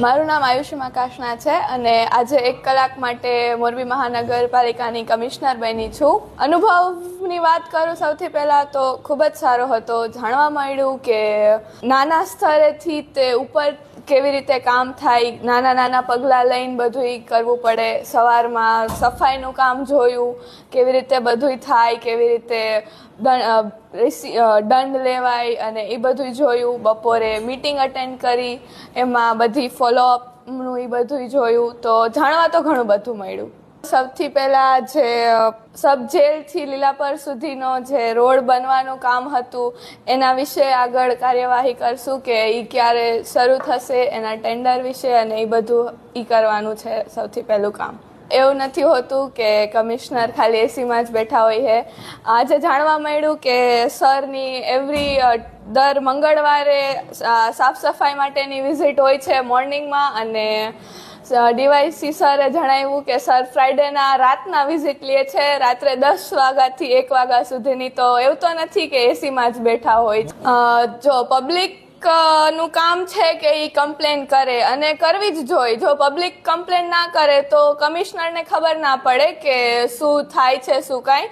મારું નામ આયુષી મકાશના છે અને આજે 1 કલાક માટે મોરબી મહાનગરપાલિકાની કમિશનર બની છું. અનુભવની વાત કરું સૌથી પહેલાં તો ખૂબ જ સારો હતો. જાણવા મળ્યું કે નાના સ્તરેથી તે ઉપર કેવી રીતે કામ થાય, નાના નાના પગલાં લઈને બધુંય કરવું પડે. સવારમાં સફાઈનું કામ જોયું, કેવી રીતે બધુંય થાય, કેવી રીતે દંડ લેવાય અને એ બધું જોયું. બપોરે મીટિંગ અટેન્ડ કરી, એમાં બધી ફોલોઅપનું એ બધું જોયું. તો જાણવા તો ઘણું બધું મળ્યું. સૌથી પહેલાં જે સબ જેલથી લીલાપર સુધીનો જે રોડ બનવાનું કામ હતું એના વિશે આગળ કાર્યવાહી કરશું કે એ ક્યારે શરૂ થશે, એના ટેન્ડર વિશે અને એ બધું કરવાનું છે સૌથી પહેલું કામ. એવું નથી હોતું કે કમિશનર ખાલી એસીમાં જ બેઠા હોય છે. આજે જાણવા મળ્યું કે સરની દર મંગળવારે સાફ સફાઈ માટેની વિઝિટ હોય છે મોર્નિંગમાં, અને ડીવાયસી સરે જણાવ્યું કે સર ફ્રાઈડેના રાતના વિઝિટ લે છે, રાત્રે 10 વાગ્યાથી 1 વાગ્યા સુધીની. તો એવું તો નથી કે એસીમાં જ બેઠા હોય. જો પબ્લિક નું કામ છે કે એ કમ્પ્લેન કરે અને કરવી જ જોઈએ. જો પબ્લિક કમ્પ્લેન ના કરે તો કમિશનરને ખબર ના પડે કે શું થાય છે શું કાંઈ.